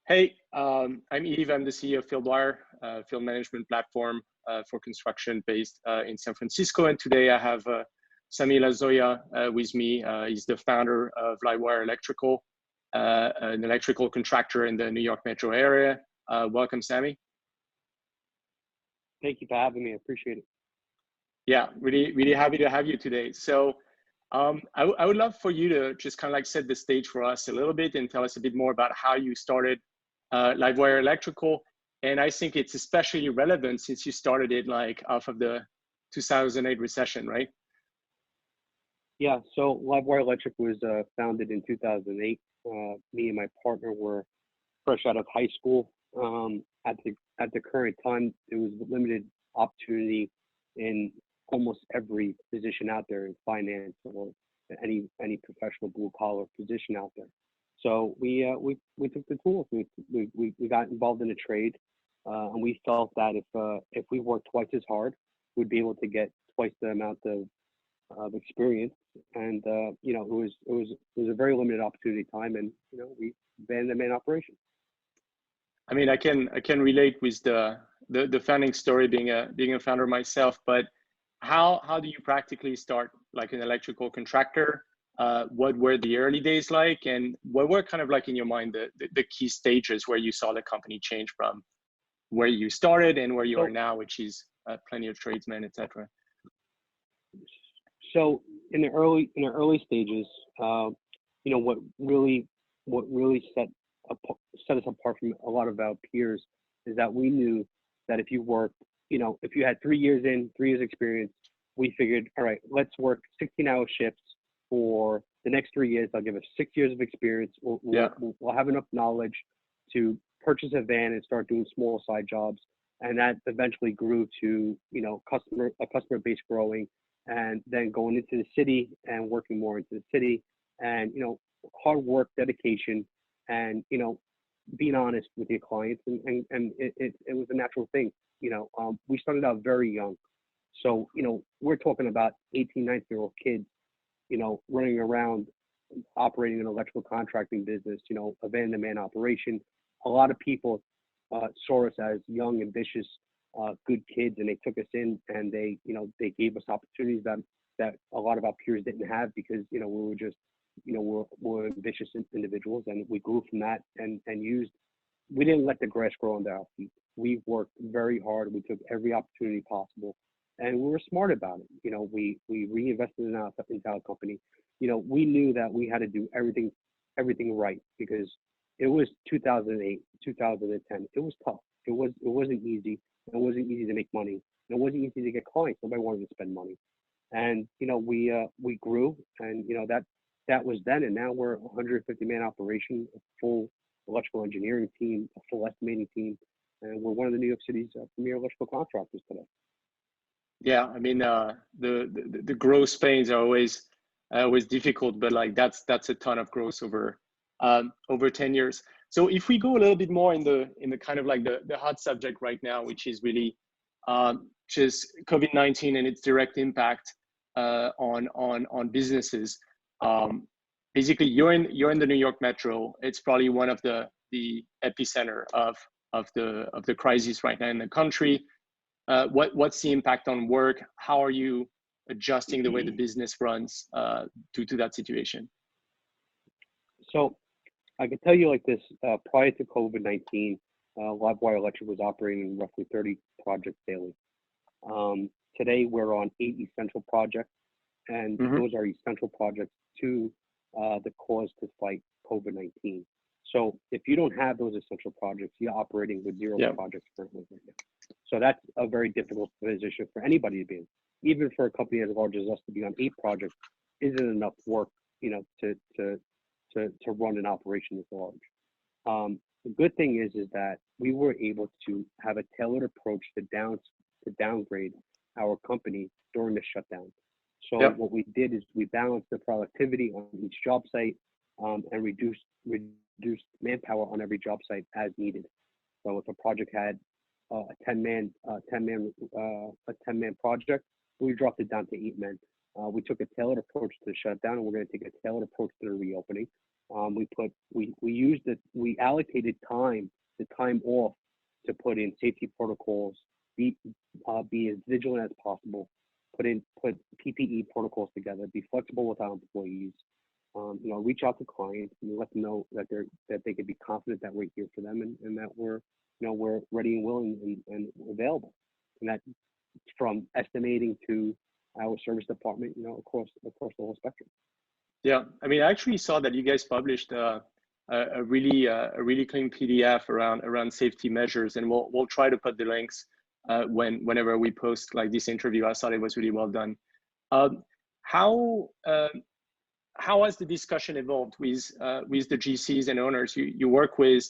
Hey, I'm Yves. I'm the CEO of FieldWire, field management platform for construction based in San Francisco. And today I have Sammy Lazoja with me. He's the founder of Livewire Electrical, an electrical contractor in the New York metro area. Welcome, Sammy. Thank you for having me. I appreciate it. Yeah, really happy to have you today. So I would love for you to just kind of like set the stage for us a little bit and tell us a bit more about how you started Livewire Electrical. And I think it's especially relevant since you started it like off of the 2008 recession, right? Yeah, so Livewire Electric was founded in 2008. Me and my partner were fresh out of high school. At the current time, there was limited opportunity in almost every position out there in finance or any professional blue collar position out there. So we took the tools. We got involved in a trade, and we felt that if we worked twice as hard, we'd be able to get twice the amount of experience. And it was a very limited opportunity time, and we abandoned the main operation. I mean, I can relate with the founding story, being a founder myself. But how do you practically start like an electrical contractor? What were the early days like, and what were kind of like in your mind the key stages where you saw the company change from where you started and where you are now, which is plenty of tradesmen, etc. So in the early stages, what really set us apart from a lot of our peers is that we knew that if you worked, if you had 3 years experience, we figured, all right, let's work 16-hour shifts for the next 3 years. They'll give us 6 years of experience. We'll have enough knowledge to purchase a van and start doing small side jobs. And that eventually grew to, a customer base growing, and then going into the city and working more into the city, and, hard work, dedication, and, being honest with your clients. And it was a natural thing. We started out very young. So, we're talking about 18, 19-year-old kids, running around, operating an electrical contracting business, a van-to-man operation. A lot of people saw us as young, ambitious, good kids, and they took us in, and they gave us opportunities that a lot of our peers didn't have, because, we were just, we're ambitious individuals, and we grew from that and we didn't let the grass grow under our feet. We worked very hard. We took every opportunity possible, and we were smart about it. We reinvested in our company. We knew that we had to do everything right, because it was 2008, 2010. It was tough. It wasn't easy. It wasn't easy to make money. It wasn't easy to get clients. Nobody wanted to spend money. And we grew, and that was then. And now we're a 150-man operation, a full electrical engineering team, a full estimating team, and we're one of the New York City's premier electrical contractors today. Yeah, I mean, the growth pains are always difficult, but like that's a ton of growth over 10 years. So if we go a little bit more in the kind of like the hot subject right now, which is really just COVID-19 and its direct impact on businesses. Basically, you're in the New York metro. It's probably one of the epicenter of the crisis right now in the country. What's the impact on work? How are you adjusting the way the business runs due to that situation? So I can tell you like this, prior to COVID-19, Livewire Electric was operating roughly 30 projects daily. Today we're on 8 essential projects, and those are essential projects to the cause to fight COVID-19. So if you don't have those essential projects, you're operating with 0 projects currently right now. So that's a very difficult position for anybody to be in. Even for a company as large as us to be on 8 projects isn't enough work, to run an operation this large. The good thing is that we were able to have a tailored approach to downgrade our company during the shutdown. So what we did is we balanced the productivity on each job site, and reduced manpower on every job site as needed. So if a project had a 10-man project, we dropped it down to 8 men. We took a tailored approach to the shutdown, and we're going to take a tailored approach to the reopening. We allocated the time off to put in safety protocols, be as vigilant as possible, put PPE protocols together, be flexible with our employees, reach out to clients and let them know that they could be confident that we're here for them and that we're ready and willing and available. And that from estimating to our service department, across the whole spectrum. Yeah, I mean, I actually saw that you guys published a really clean PDF around safety measures, and we'll try to put the links whenever we post like this interview. I thought it was really well done. How has the discussion evolved with the GCs and owners you work with?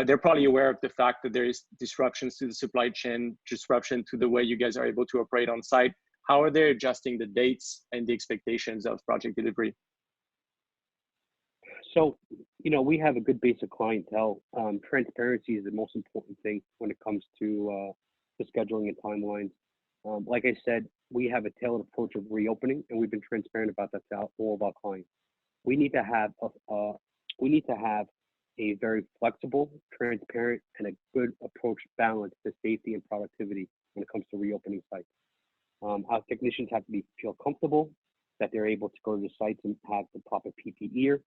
They're probably aware of the fact that there is disruptions to the supply chain, disruption to the way you guys are able to operate on site. How are they adjusting the dates and the expectations of project delivery? So, we have a good base of clientele. Transparency is the most important thing when it comes to scheduling and timelines. Like I said, we have a tailored approach of reopening, and we've been transparent about that to all of our clients. We need to have a very flexible, transparent, and a good approach balance to safety and productivity when it comes to reopening sites. Our technicians have to feel comfortable that they're able to go to the sites and have the proper PPE.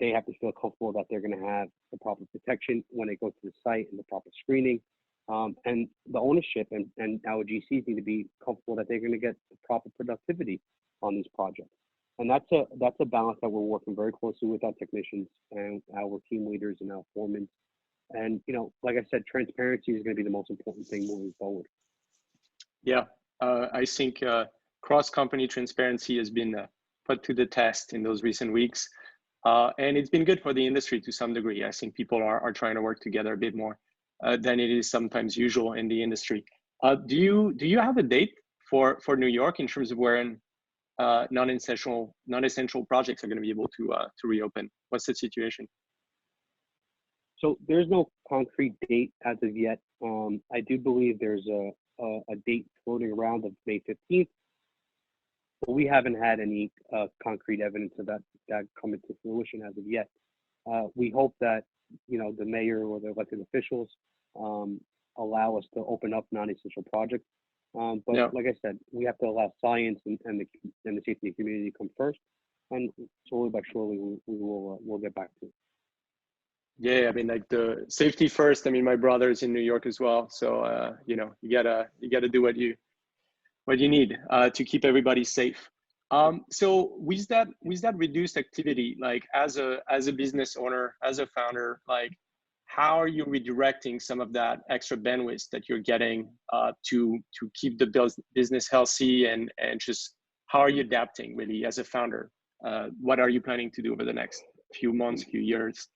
They have to feel comfortable that they're going to have the proper protection when they go to the site and the proper screening. And the ownership and our GCs need to be comfortable that they're going to get the proper productivity on these projects. And that's a balance that we're working very closely with our technicians and our team leaders and our foremen. And, like I said, transparency is going to be the most important thing moving forward. Yeah, I think cross-company transparency has been put to the test in those recent weeks. And it's been good for the industry to some degree. I think people are trying to work together a bit more than it is sometimes usual in the industry. Do you have a date for New York in terms of when non-essential projects are going to be able to reopen? What's the situation? So there's no concrete date as of yet. I do believe there's a date floating around of May 15th, but we haven't had any concrete evidence of that coming to fruition as of yet. We hope that the mayor or the elected officials allow us to open up non-essential projects. But yeah, like I said, we have to allow science and the safety community come first, and slowly but surely we'll get back to it. Yeah, I mean, like the safety first. I mean, my brother's in New York as well, so you gotta do what you need to keep everybody safe. So with that reduced activity, like as a business owner, as a founder, like how are you redirecting some of that extra bandwidth that you're getting to keep the business healthy, and just how are you adapting really as a founder? What are you planning to do over the next few months, few years?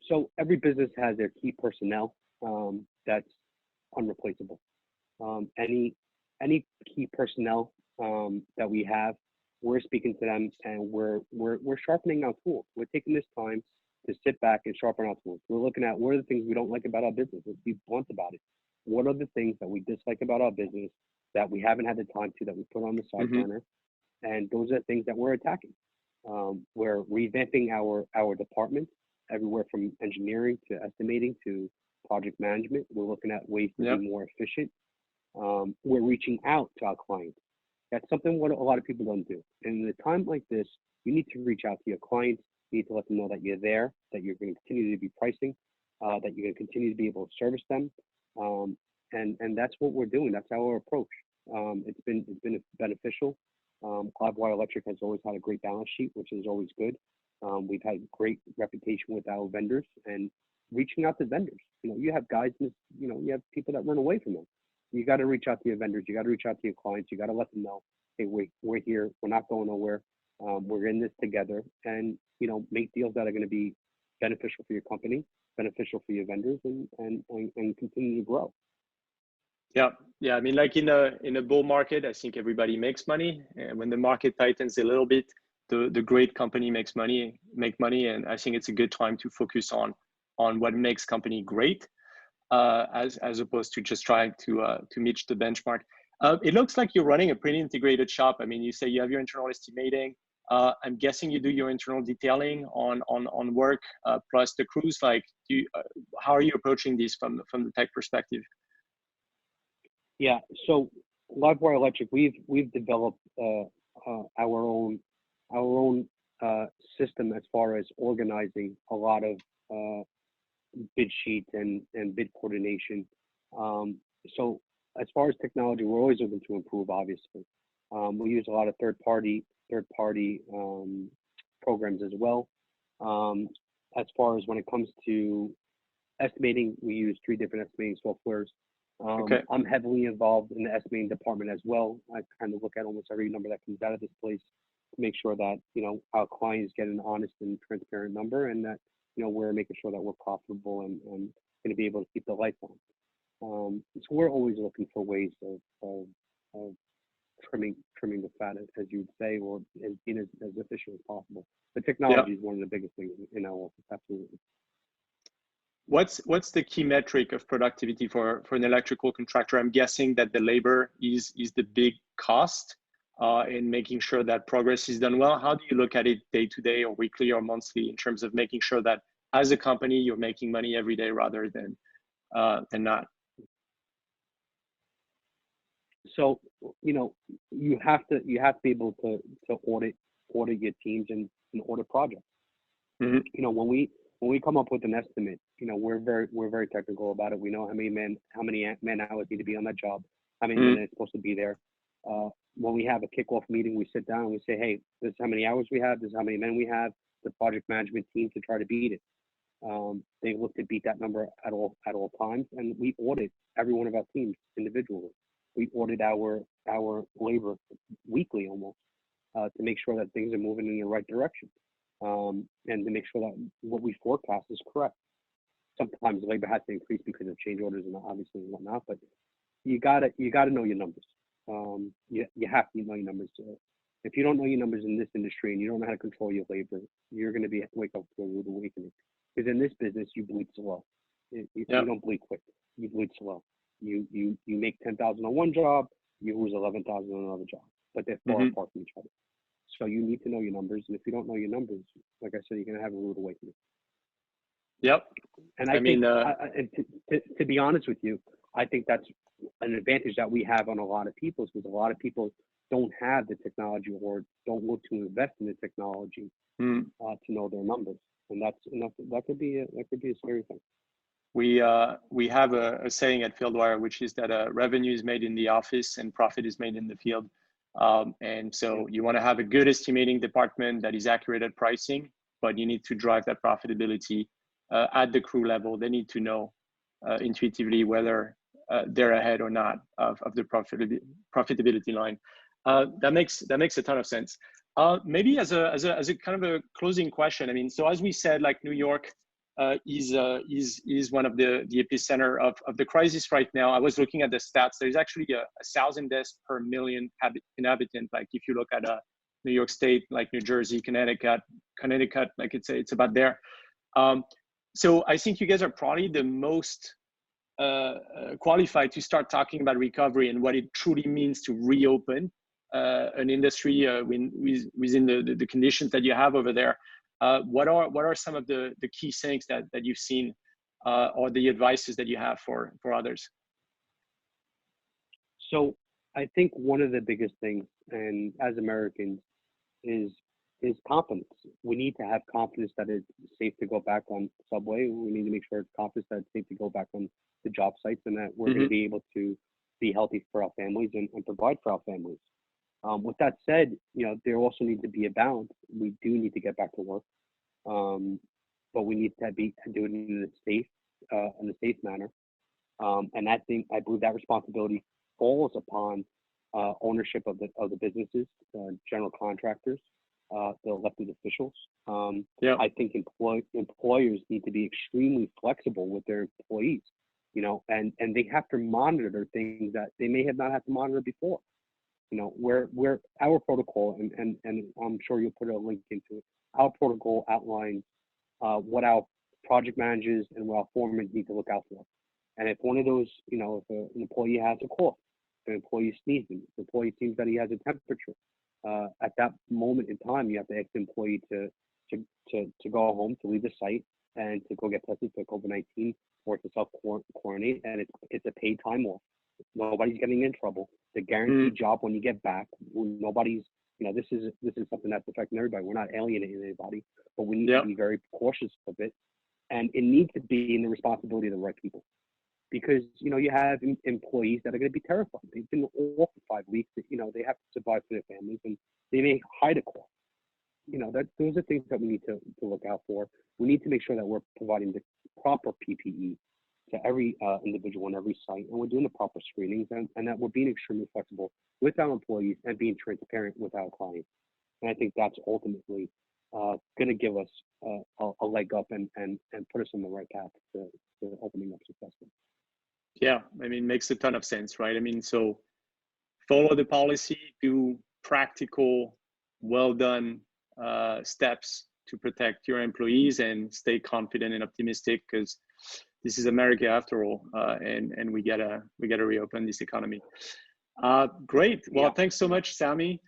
So every business has their key personnel that's unreplaceable. Any key personnel that we have, we're speaking to them, and we're sharpening our tools. We're taking this time to sit back and sharpen our tools. We're looking at what are the things we don't like about our business. Let's be blunt about it. What are the things that we dislike about our business that we haven't had the time to, that we put on the side burner? And those are the things that we're attacking. We're revamping our departments, everywhere from engineering to estimating to project management. We're looking at ways to be more efficient. We're reaching out to our clients. That's something what a lot of people don't do. And in a time like this, you need to reach out to your clients. You need to let them know that you're there, that you're going to continue to be pricing, that you're going to continue to be able to service them. And that's what we're doing. That's our approach. It's been beneficial. Cloudwire Electric has always had a great balance sheet, which is always good. We've had great reputation with our vendors, and reaching out to vendors. You have guys, you have people that run away from them. You got to reach out to your vendors. You got to reach out to your clients. You got to let them know, hey, we're here. We're not going nowhere. We're in this together, and make deals that are going to be beneficial for your company, beneficial for your vendors, and continue to grow. Yeah. I mean, like in a bull market, I think everybody makes money, and when the market tightens a little bit, the great company make money, and I think it's a good time to focus on what makes company great, as opposed to just trying to meet the benchmark. It looks like you're running a pretty integrated shop. I mean, you say you have your internal estimating. I'm guessing you do your internal detailing on work plus the crews. Like, how are you approaching these from the tech perspective? Yeah. So Livewire Electric, we've developed our own system as far as organizing a lot of bid sheets and bid coordination. So as far as technology, we're always looking to improve. Obviously, we use a lot of third party programs as well. As far as when it comes to estimating, we use 3 different estimating softwares. Okay. I'm heavily involved in the estimating department as well. I kind of look at almost every number that comes out of this place to make sure that our clients get an honest and transparent number, and that we're making sure that we're profitable and going to be able to keep the lights on. So we're always looking for ways of trimming the fat, as you would say, or being as efficient as possible. But technology is one of the biggest things in our office. Absolutely. What's the key metric of productivity for an electrical contractor? I'm guessing that the labor is the big cost in making sure that progress is done well. How do you look at it day to day or weekly or monthly in terms of making sure that as a company you're making money every day rather than not? So you have to be able to audit your teams and audit projects. Mm-hmm. When we come up with an estimate, we're very technical about it. We know how many man hours need to be on that job, how many men are supposed to be there. When we have a kickoff meeting, we sit down and we say, hey, this is how many hours we have, this is how many men we have. The project management team to try to beat it. They look to beat that number at all times, and we audit every one of our teams individually. We audit our labor weekly almost to make sure that things are moving in the right direction. And to make sure that what we forecast is correct. Sometimes labor has to increase because of change orders and obviously and whatnot, but you gotta know your numbers. You have to know your numbers. If you don't know your numbers in this industry and you don't know how to control your labor, you're going to wake up to a rude awakening. Because in this business, you bleed slow. You don't bleed quick. You bleed slow. You make 10,000 on one job, you lose 11,000 on another job, but they're far apart from each other. So you need to know your numbers, and if you don't know your numbers, like I said, you're going to have a rude awakening. Yep. And I think, to be honest with you, I think that's an advantage that we have on a lot of people, because a lot of people don't have the technology or don't look to invest in the technology to know their numbers, and that could be a scary thing. We have a saying at Fieldwire, which is that revenue is made in the office and profit is made in the field. And so you want to have a good estimating department that is accurate at pricing, but you need to drive that profitability at the crew level. They need to know intuitively whether they're ahead or not of the profitability line. That makes a ton of sense. Maybe as a kind of a closing question. I mean, so as we said, like New York is one of the epicenter of the crisis right now. I was looking at the stats. There's actually 1,000 deaths per million inhabitants. Like if you look at New York State, like New Jersey, Connecticut, like it's about there. So I think you guys are probably the most qualified to start talking about recovery and what it truly means to reopen an industry within the conditions that you have over there. What are some of the key things that you've seen or the advices that you have for others? So I think one of the biggest things, and as Americans, is confidence. We need to have confidence that it's safe to go back on subway. We need to make sure it's confidence that it's safe to go back on the job sites, and that we're going to be able to be healthy for our families and provide for our families. With that said, there also needs to be a balance. We do need to get back to work, but we need to do it in a safe manner. And I believe that responsibility falls upon ownership of the businesses, general contractors, the elected officials. I think employers need to be extremely flexible with their employees, and they have to monitor things that they may have not had to monitor before. Where our protocol, and I'm sure you'll put a link into it, our protocol outlines what our project managers and what our foremen need to look out for. And if one of those, if an employee has a cough, the employee sneezing, the employee seems that he has a temperature. At that moment in time, you have to ask the employee to go home, to leave the site, and to go get tested for COVID-19 or to self-quarantine, and it's a paid time off. Nobody's getting in trouble. The guaranteed job when you get back. Nobody's, this is something that's affecting everybody. We're not alienating anybody, but we need to be very cautious of it, and it needs to be in the responsibility of the right people. Because you have employees that are going to be terrified. They've been off for 5 weeks. They have to survive for their families, and they may hide a call. Those are things that we need to look out for. We need to make sure that we're providing the proper PPE to every individual on every site, and we're doing the proper screenings, and that we're being extremely flexible with our employees and being transparent with our clients. And I think that's ultimately going to give us a leg up and put us on the right path to opening up successfully. Yeah, I mean, makes a ton of sense, right? I mean, so follow the policy, do practical, well done steps to protect your employees, and stay confident and optimistic, because this is America after all, and we gotta reopen this economy. Great. Well, thanks so much, Sammy.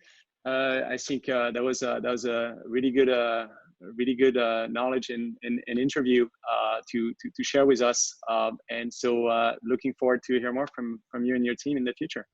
I think that was a really good knowledge and interview to share with us. And so looking forward to hear more from you and your team in the future.